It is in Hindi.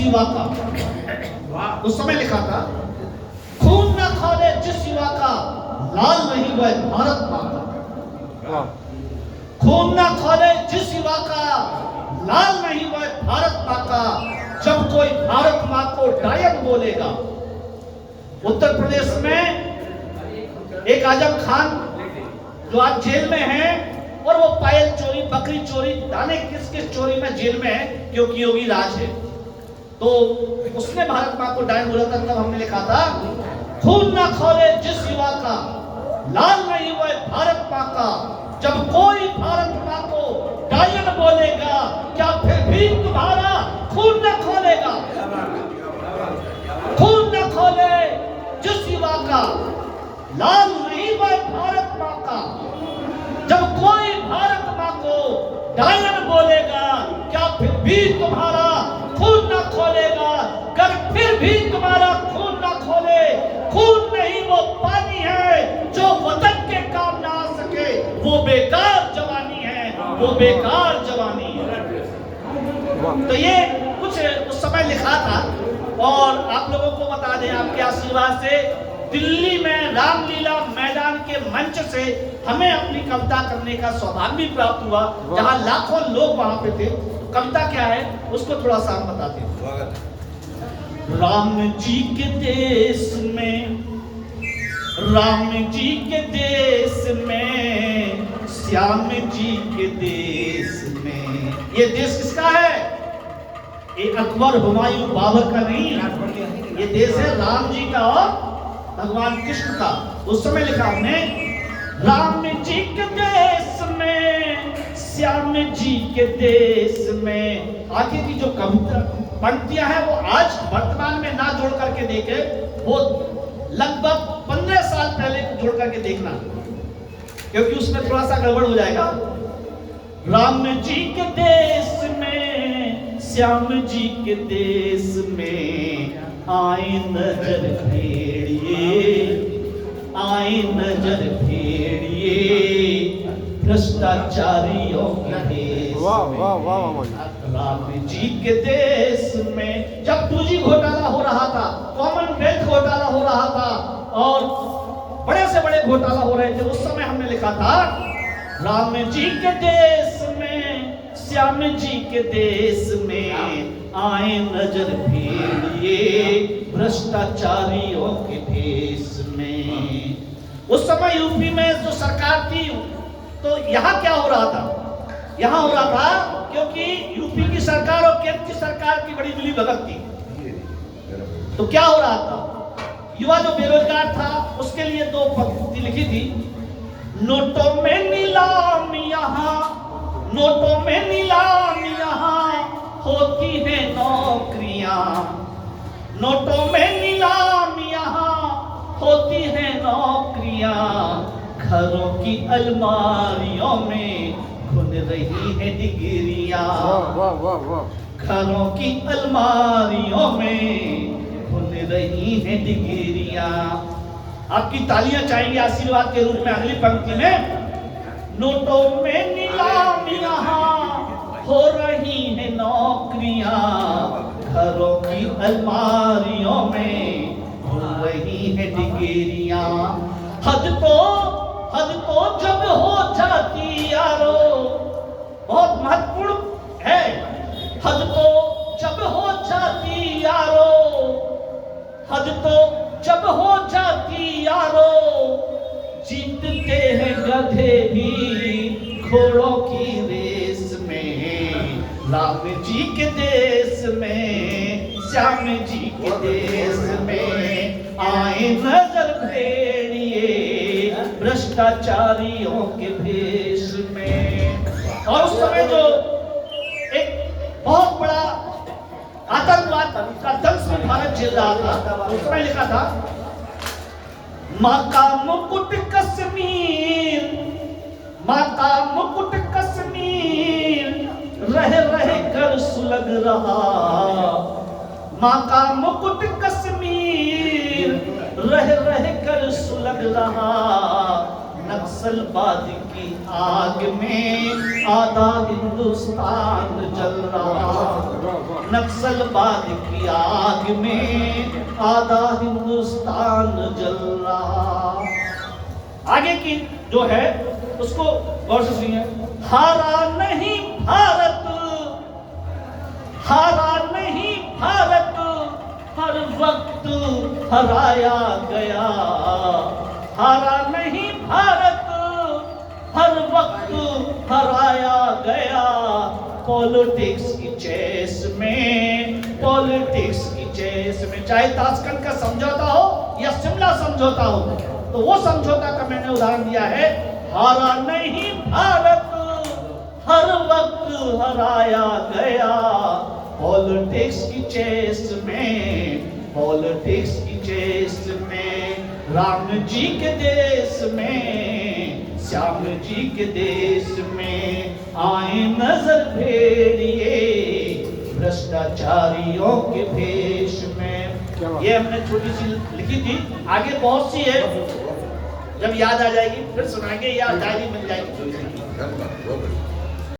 युवा का, उस समय लिखा था, खून न खौले जिस युवा का, लाल नहीं वह भारत माँ का। खून न खौले जिस युवा का, लाल नहीं वह भारत माँ का। जब कोई भारत माँ को डायन बोलेगा। उत्तर प्रदेश में एक आजम खान जो आज जेल में है, और वो पायल चोरी, बकरी चोरी, दाने किस किस चोरी में जेल में है, क्योंकि योगी राज है। तो उसने भारत माँ को डायन बोला था। तब हमने लिखा था, खून ना खौले जिस युवा का, लाल नहीं वह भारत माँ का। जब कोई भारत माँ को डायन बोलेगा, क्या फिर भी तुम्हारा खून न खोलेगा? खून न खोले जिस युवा का, लाल नहीं वह भारत माँ का। जब कोई भारत माँ को डायन बोलेगा, क्या फिर भी तुम्हारा खून न खोलेगा? कर फिर भी तुम्हारा खून न खोले, खून नहीं वो पानी है जो वतन के काम ना आ सके, वो बेकार जवानी है, वो बेकार जवानी है। तो ये कुछ उस समय लिखा था। और आप लोगों को बता दें, आपके आशीर्वाद से दिल्ली में रामलीला मैदान के मंच से हमें अपनी कविता करने का सौभाग्य भी प्राप्त हुआ, जहां लाखों लोग वहां पे थे। तो कविता क्या है उसको थोड़ा सा हम बताते हैं। राम जी के देश में, राम जी के देश में, श्याम जी के देश में। ये देश किसका है? ये अकबर, हुमायूं, बाबर का नहीं, ये देश है राम जी का और भगवान कृष्ण का। उस समय लिखा हमने, राम जी के देश में, श्याम जी के देश में। आगे की जो कविता पंक्तियां हैं वो आज वर्तमान में ना जोड़ करके देखे, वो लगभग 15 साल पहले जोड़ करके देखना, क्योंकि उसमें थोड़ा सा गड़बड़ हो जाएगा। राम जी के देश में, श्याम जी के देश में, आए नजर फेरिए, आए नजर फेरिए, भ्रष्टाचारियों के देश में। राम जी के देश में जब 2G घोटाला हो रहा था, कॉमनवेल्थ घोटाला हो रहा था, और बड़े से बड़े घोटाला हो रहे थे, उस समय हमने लिखा था, राम जी के देश में, श्याम जी के देश में, आए नजर फेरिए, भ्रष्टाचारियों के देश में। उस समय यूपी में जो सरकार थी, तो यहाँ क्या हो रहा था? यहाँ हो रहा था क्योंकि यूपी की सरकार और केंद्र की सरकार की बड़ी मिली भगत थी। तो क्या हो रहा था? युवा जो बेरोजगार था, उसके लिए 2 पंक्ति लिखी थी। नोटों में नीलाम यहाँ, नोटों में नीलाम यहाँ, होती है नौकरियां। नोटों में नीलाम यहाँ, होती है नौकरियां। घरों की अलमारियों में घुन रही है डिग्रियां। घरों की अलमारियों में घुन रही है डिग्रियां। आपकी तालियां चाहेंगे आशीर्वाद के रूप में अगली पंक्ति में। नोटों में नीलाम यहाँ, हो रही है नौकरियां। घरों की अलमारियों में हो रही है डिग्रियां। हद तो जब हो जाती यारो, बहुत महत्वपूर्ण है। हद तो जब हो जाती यारो, हद तो जब हो जाती यारो, जीतते हैं गधे भी घोड़ों की रेस में। राम जी के देश में, श्याम जी के देश में, आए नजर फेरिए, भ्रष्टाचारियों के भेष में। और उस समय जो एक बहुत बड़ा आतंकवाद का दंश में भारत झेल रहा था, उस समय लिखा था, माँ का मुकुट कश्मीर, माँ का मुकुट कश्मीर, रह रह कर सुलग रहा। माँ का मुकुट कश्मीर, रह रह कर सुलग रहा। न नक्सलवाद की आग में आधा हिंदुस्तान जल रहा, नक्सलवाद की आग में आधा हिंदुस्तान जल रहा। आगे की जो है उसको गौर से सुनिए। हारा नहीं भारत, हारा नहीं भारत, हर वक्त हराया गया, हारा नहीं भारत, हर वक्त हराया गया। पॉलिटिक्स की चेस में, पॉलिटिक्स की चेस में, चाहे ताशकंद का समझौता हो या शिमला समझौता हो, तो वो समझौता का मैंने उदाहरण दिया है। हारा नहीं भारत, हर वक्त हराया गया। पॉलिटिक्स की चेस में, पॉलिटिक्स की चेस में, राम जी के देश में, श्याम जी के देश में आए नजर भेड़िए भ्रष्टाचारियों के भेष में। ये हमने छोटी सी लिखी थी, आगे बहुत सी है, जब याद आ जाएगी फिर सुनाएंगे या डायरी मिल जाएगी।